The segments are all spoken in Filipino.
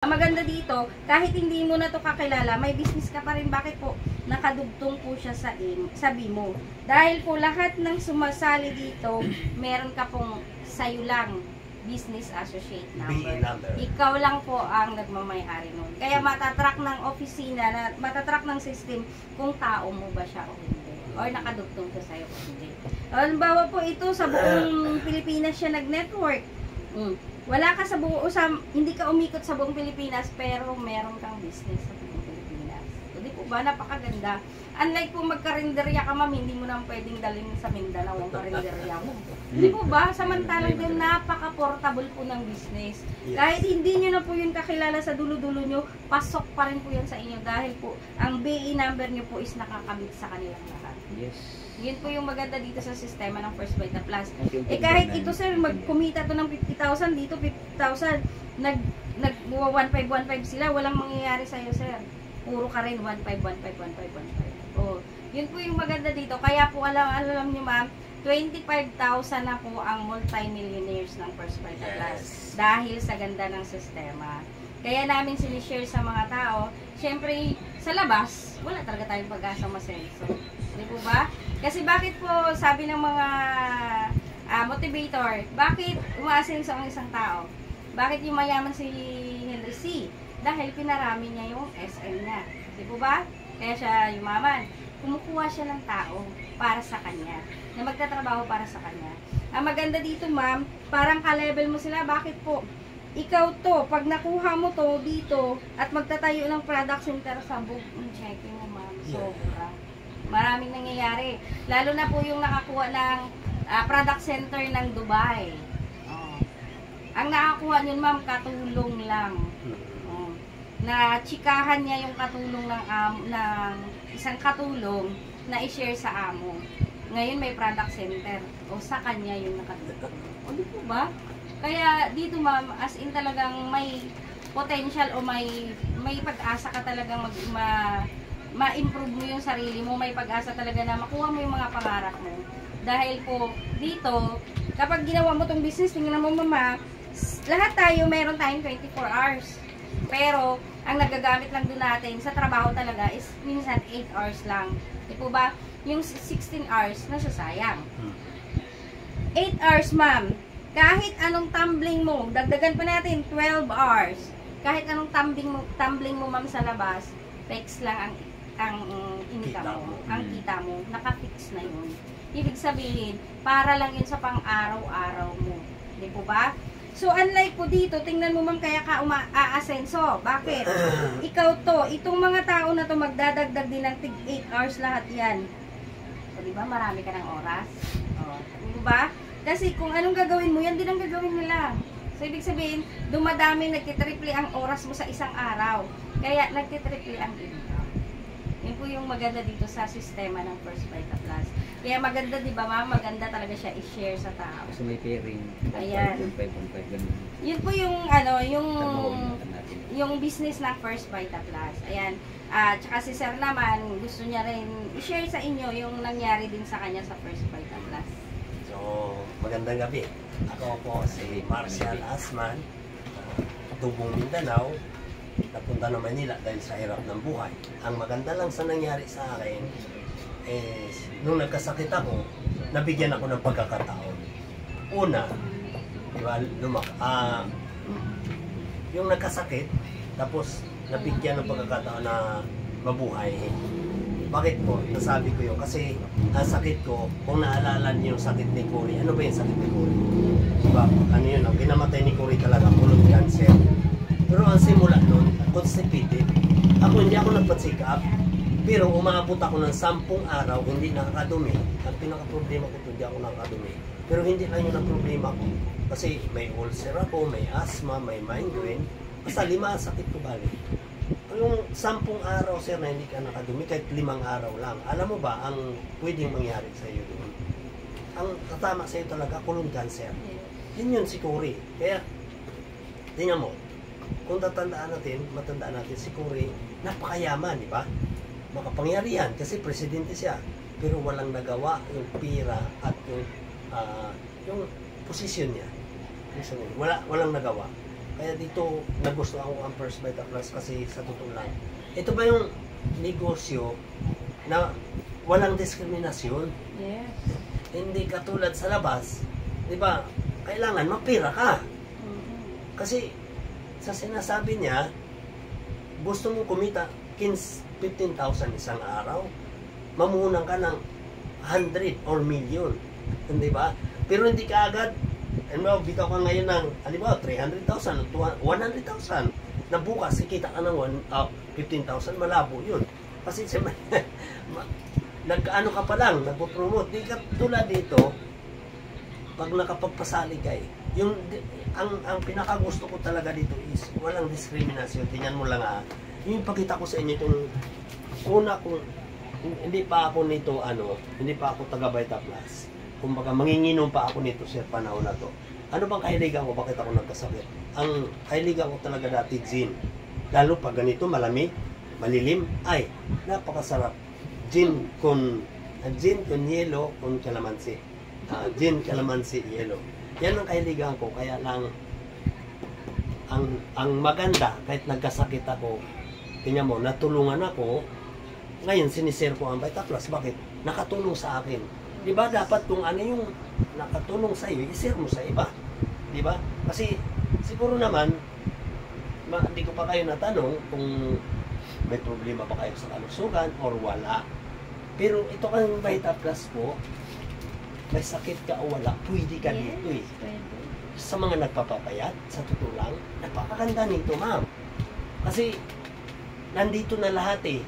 Ang maganda dito, kahit hindi mo na to kakilala, may business ka pa rin. Bakit po? Nakadugtong po siya sa BMO. Dahil po lahat ng sumasali dito, meron ka pong sayo lang business associate number. Ikaw lang po ang nagmamay-ari nun. Kaya matatrack ng opisina, matatrack ng system kung tao mo ba siya o hindi. Or nakadugtong siya sa'yo o hindi. Halimbawa po ito, sa buong Pilipinas siya nag-network. Wala ka sa buong, hindi ka umikot sa buong Pilipinas, pero meron kang business sa buong Pilipinas. So, di po ba, napakaganda. Unlike po magkarinderya ka, ma'am, hindi mo na pwedeng dalhin sa Mindanao ang karinderya mo. Di po ba, samantalang din napaka-portable po ng business. Kahit hindi nyo na po yun kakilala sa dulo-dulo nyo, pasok pa rin po yan sa inyo dahil po, ang BE number nyo po is nakakabit sa kanilang lahat. Yes. Yun po yung maganda dito sa sistema ng First Vita Plus. Kahit ito sir, magkumita to ng 50,000, dito 50,000, nag 1,515 sila, walang mangyayari sa'yo sir. Puro ka rin 1,515. Oh, yun po yung maganda dito. Kaya po alam nyo ma'am, 25,000 na po ang multi-millionaires ng First Vita Plus. Dahil sa ganda ng sistema. Kaya namin sinishare sa mga tao, syempre sa labas, wala talaga tayong pag-asa masenso. Di po ba? Kasi bakit po, sabi ng mga motivator, bakit umaasenso ang isang tao? Bakit yung mayaman si Henry C? Dahil pinarami niya yung SM niya. Di po ba? Kaya siya yumaman. Kumukuha siya ng tao para sa kanya. Na magtatrabaho para sa kanya. Ang maganda dito ma'am, parang ka-level mo sila. Bakit po? Ikaw to, pag nakuha mo to dito at magtatayo ng product center sa book, checking mo ma'am. Sobra. Maraming nangyayari. Lalo na po yung nakakuha ng product center ng Dubai. Oh. Ang nakakuha yun ma'am, katulong lang. Oh. Na chikahan niya yung katulong ng isang katulong na i-share sa amo. Ngayon may product center. O sa kanya yung nakatulong. O di po ba? Kaya dito ma'am, as in talagang may potential o may pag-asa ka talagang ma-improve mo yung sarili mo, may pag-asa talaga na makuha mo yung mga pangarap mo. Dahil po dito, kapag ginawa mo tong business, tingnan mo mama, lahat tayo meron tayong 24 hours. Pero ang nagagamit lang doon natin sa trabaho talaga is minsan 8 hours lang. Di po ba? Yung 16 hours nasasayang. 8 hours ma'am, kahit anong tumbling mo, dagdagan pa natin 12 hours. Kahit anong tumbling mo ma'am sa labas, fix lang ang income mo, ang kita mo, naka-fix na yun. Ibig sabihin, para lang yun sa pang-araw-araw mo. Di po ba? So, unlike po dito, tingnan mo ma'am, kaya ka aasenso. Bakit? Ikaw to, itong mga tao na to, magdadagdag din ng 8 hours lahat yan. So, di ba, marami ka ng oras? O, di ba? Kasi kung anong gagawin mo, yan din ang gagawin nila. So, ibig sabihin, dumadami, nagtitriple ang oras mo sa isang araw. Kaya, nagtitriple ang income. Yun po yung maganda dito sa sistema ng First Vita Plus. Kaya maganda, di ba ma'am? Maganda talaga siya i-share sa tao. So, may pairing. Ayan. 1.5, ganun. Yun po yung, yung business ng First Vita Plus. Ayan. Tsaka si Sir naman, gusto niya rin i-share sa inyo yung nangyari din sa kanya sa First Vita Plus. So, magandang gabi. Ako po si Marcial Asman, Tubong Mindanao, napunta na Manila dahil sa hirap ng buhay. Ang maganda lang sa nangyari sa akin is, nung nagkasakit ako, nabigyan ako ng pagkakataon. Una, diba, yung nagkasakit, tapos nabigyan ng pagkakataon na mabuhay. Bakit po? Nasabi ko yun. Kasi ang sakit ko, kung naalala niyo yung sakit ni Cory, ano ba yung sakit ni Cory? Diba? Ano yun? Ang kinamatay ni Cory talaga, colon cancer. Pero ang simula nun, constipated. Hindi ako nagpa-check up. Pero umaabot ako ng 10 araw, hindi nakakadumi. Ang pinaka-problema ko ito, hindi ako nakakadumi. Pero hindi lang yun ang problema ko. Kasi may ulcer ako, may asthma, may migraine. Basta 5 sakit ko bali. Yung 10 araw, sir, na hindi ka nakadumi, kahit 5 araw lang. Alam mo ba, ang pwedeng mangyari sa iyo doon? Ang tatama sa iyo talaga, colon cancer. Yun si Cory. Kaya, tingnan mo, kung matandaan natin si Cory, napakayaman, di ba? Makapangyarihan, kasi presidente siya. Pero walang nagawa yung pira at yung posisyon niya. Walang nagawa. Kaya dito nagustuhan ko ang First Bite Plus kasi sa totoo lang. Ito ba yung negosyo na walang diskriminasyon? Yes. Hindi katulad sa labas, di ba? Kailangan mapira ka. Kasi sa sinasabi niya, gusto mo kumita 15,000 isang araw, mamuhunan ka ng 100 or million. Hindi ba? Pero hindi ka agad, bitaw ka ngayon ng, halimbawa, 300,000, 100,000. Na bukas, ikita ka ng 15,000, malabo yun. Kasi siyempre, nagkaano ka pa lang, nagpo-promote. Di ka tulad dito, pag nakapagpasali ka yung, ang pinakagusto ko talaga dito is, walang diskriminasyon. Tingnan mo lang yung pakita ko sa inyo itong una ko, hindi pa ako nito, hindi pa ako taga Vita Plus. Kumbaga, manginginom pa ako nito sa panahon na to. Ano bang kahiligan ko? Bakit ako nagkasakit? Ang kahiligan ko talaga dati, gin. Lalo pag ganito, malamig, malilim, ay, napakasarap. Gin con yelo, con calamansi. Gin, calamansi, yelo. Yan ang kahiligan ko. Kaya lang, ang maganda, kahit nagkasakit ako, tingnan mo, natulungan ako, ngayon, sinishare ko ang Vita Plus. Bakit? Nakatulong sa akin. Di ba dapat kung ano yung nakatulong sa iyo, i-share mo sa iba. Di ba? Kasi siguro naman, hindi ko pa kayo natanong kung may problema ba kayo sa kalusugan or wala. Pero ito kang Vita Plus po, may sakit ka o wala, pwede ka dito eh. Pwede. Sa mga nagpapapayat, sa totoo lang, napakaganda nito, ma'am. Kasi nandito na lahat eh.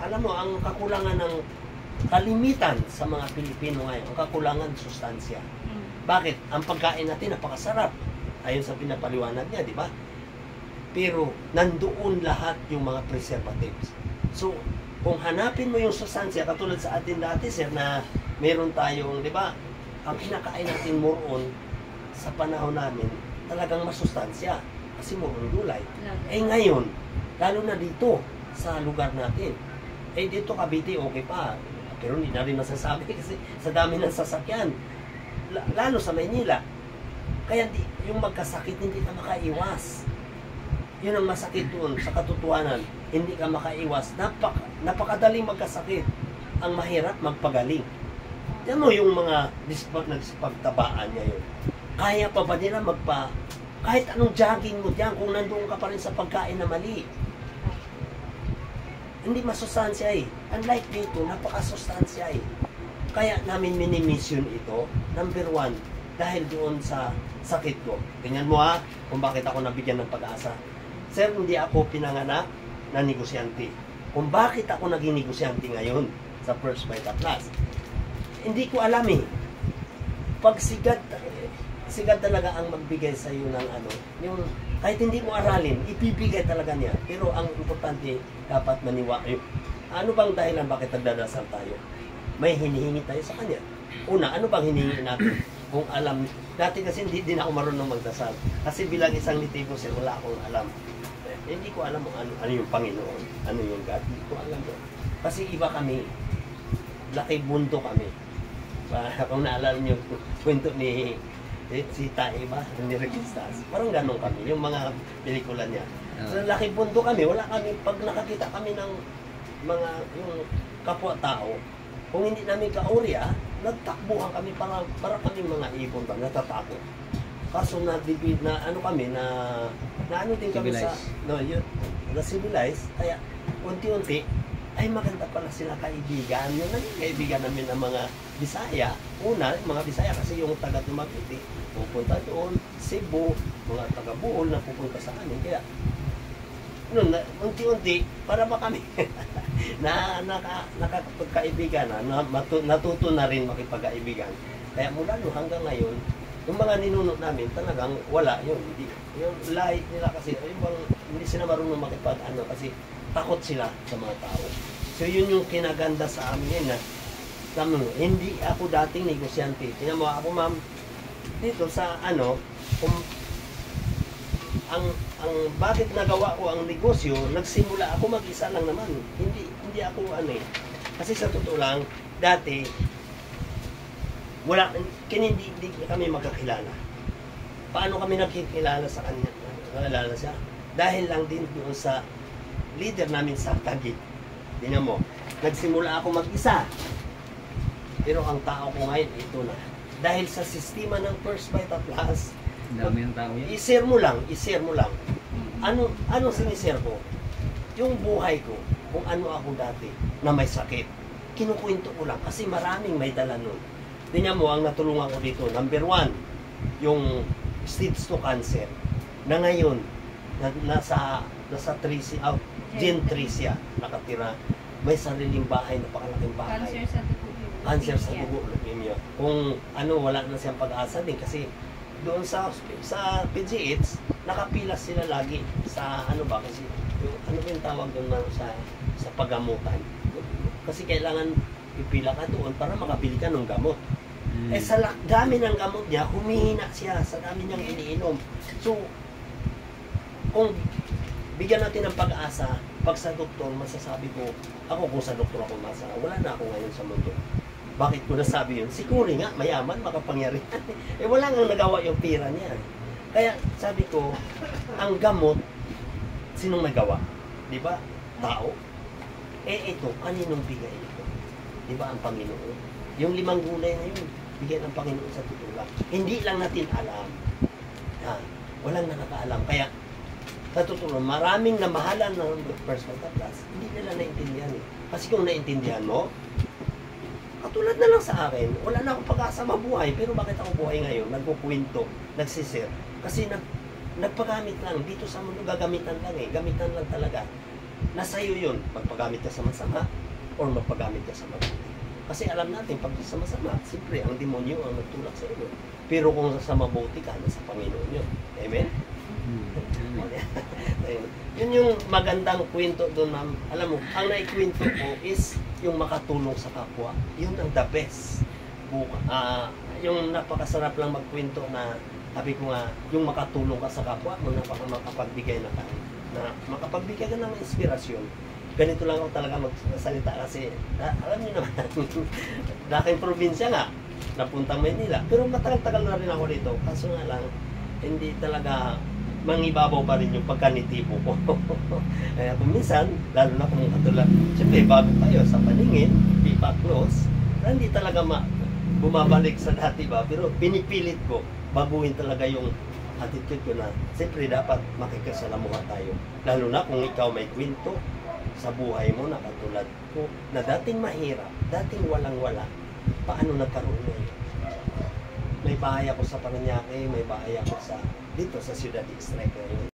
Alam mo, ang kakulangan ng kalimitan sa mga Pilipino ngayon, ang kakulangan sustansya. Bakit? Ang pagkain natin napakasarap. Ayon sa pinapaliwanag niya, di ba? Pero nandoon lahat yung mga preservatives. So, kung hanapin mo yung sustansya, katulad sa atin dati, sir, na meron tayong, di ba, ang kinakain natin more on sa panahon namin, talagang masustansya. Kasi more on gulay. Eh ngayon, lalo na dito, sa lugar natin. Eh dito Cavite, okay pa. Pero hindi na rin masasabi kasi sa dami ng sasakyan. Lalo sa Maynila. Kaya yung magkasakit, hindi ka makaiwas. Yun ang masakit doon sa katotohanan. Hindi ka makaiwas. Napakadaling magkasakit. Ang mahirap, magpagaling. Yan mo yung mga nagpagtabaan niya yun. Kaya pa ba nila kahit anong jogging mo diyan kung nandoon ka pa rin sa pagkain na mali. Hindi masustansya eh. Unlike dito, napakasustansya eh. Kaya namin minimission ito, number 1, dahil doon sa sakit ko. Tingnan mo kung bakit ako nabigyan ng pag-asa. Sir, hindi ako pinanganak na negosyante. Kung bakit ako naging negosyante ngayon sa First Vita Plus. Hindi ko alam eh. Pag sigad talaga ang magbigay sa iyo ng yung kahit hindi mo aralin, ibibigay talaga niya. Pero ang importante, dapat maniwala. Ano bang dahilan bakit nagdadasal tayo? May hinihingi tayo sa Kanya. Una, ano bang hinihingi natin? Kung alam, dati kasi hindi din ako marunong magdasal. Kasi bilang isang nitibo, sir, wala akong alam. Hindi ko alam ano yung Panginoon, ano yung God. Hindi ko alam yun. Kasi iba kami. Laki bundo kami. Kung naalala niyo, kwento ni si Tae ba? Ni Registas. Parang ganun kami, yung mga pelikula niya. So, laki bundo kami, wala kami, pag nakakita kami ng mga, yung kapwa-tao, kung hindi namin kauri, nagtakbuhan kami, para kami mga ibon ba, natatakot. Kaso na kami, na ano din kami sa, na civilize, kaya unti-unti, ay maganda pala sila kaibigan. Yung naging kaibigan namin ng mga Bisaya. Una, mga Bisaya kasi yung taga Dumaguete, pupunta doon, Cebu, mga taga Bohol na pupunta sa amin. Kaya, unti-unti, para ba kami nakakapagkaibigan, natuto na rin makipagkaibigan. Kaya mula hanggang ngayon, yung mga ninunod namin, talagang wala yun. Yung light nila kasi, hindi sila marunong kasi takot sila sa mga tao. So yun yung kinaganda sa amin na hindi ako dating negosyante. Tingnan mo ako, ma'am, dito sa kung ang bakit nagawa ko ang negosyo, nagsimula ako mag-isa lang naman. Hindi ako kasi sa totoo lang, dati hindi kami magkakilala. paano kami nakikilala sa kanya? Nakilala siya? Dahil lang din doon sa leader namin sa Taguig. Tingnan mo, nagsimula ako mag-isa. Pero ang tao ko ngayon, ito na. Dahil sa sistema ng First Vita Plus, Ang dami ng tao yan. i-share mo lang, i-share mo lang. Ano sinishare ko? Yung buhay ko, kung ano ako dati, na may sakit. Kinukwento ko lang, kasi maraming may dala nun. Tingnan mo, ang natulungan ko dito, number 1, yung stage 2 cancer, na ngayon, nasa Tricia, Gen Tricia, nakatira, may sariling bahay, napakalaking bahay. Cancer sa dugo. Cancer sa dugo, leukemia. Kung ano, wala na siyang pag-asa din, kasi doon sa PGH, nakapilas sila lagi sa ano ba, kasi yung, ano ba yung tawag doon na sa paggamutan. Kasi kailangan ipila ka doon para makabili ka ng gamot. Eh sa dami ng gamot niya, humihina siya sa dami niyang iniinom. So, kung bigyan natin ng pag-asa, pag sa doktor, masasabi ko, ako kung sa doktor ako masa, wala na ako ngayon sa mundo. Bakit ko nasabi yun? Si Cory nga, mayaman, makapangyarihan. Eh wala nga nagawa yung pira niya. Kaya sabi ko, ang gamot, sinong nagawa? Di ba? Tao. Eh ito, kaninong bigay ito? Di ba ang Panginoon? Yung 5 gulay na yun, bigay ng Panginoon sa tutulak. Hindi lang natin alam. Walang nakakaalam. Kaya, sa totoo, maraming namahalan ng First Vita Plus, hindi nila naintindihan eh. Kasi kung naintindihan mo, katulad na lang sa akin, wala na akong pag-asa mabuhay, pero bakit ako buhay ngayon? Nagkukwento, nagsisir. Kasi nagpagamit lang, dito sa mundo gagamitan lang eh, gamitan lang talaga. Nasa iyo yun, magpagamit ka sa masama, or magpagamit ka sa mabuti. Kasi alam natin, pag sa masama, siyempre, ang demonyo ang nagtulak sa iyo. Pero kung sa mabuti ka, nasa Panginoon yun. Amen? Yun yung magandang kwento doon, ma'am. Alam mo, ang naikwento ko is yung makatulong sa kapwa. Yun ang the best. Yung napakasarap lang magkwento na sabi ko nga, yung makatulong ka sa kapwa mo, makapagbigay na ka. Na makapagbigay ka ng inspirasyon. Ganito lang ako talaga magsalita kasi, alam niyo naman, daking probinsya nga, napuntang Maynila. Pero matagal-tagal na rin ako dito. Kaso nga lang, hindi talaga mangibabaw pa rin yung pagkanitibo ko. Kaya kung minsan, lalo na kung katulad, siyempre bago tayo sa paningin, di pa close, hindi talaga bumabalik sa dati ba, pero pinipilit ko, baguhin talaga yung attitude ko na, siyempre dapat makikasalamuha tayo. Lalo na kung ikaw may kwento sa buhay mo na katulad ko, na dating mahirap, dating walang-wala, paano nagkaroon na yun? May bahay ako sa Paranaque, may bahay ako dito sa Ciudad District ngayon.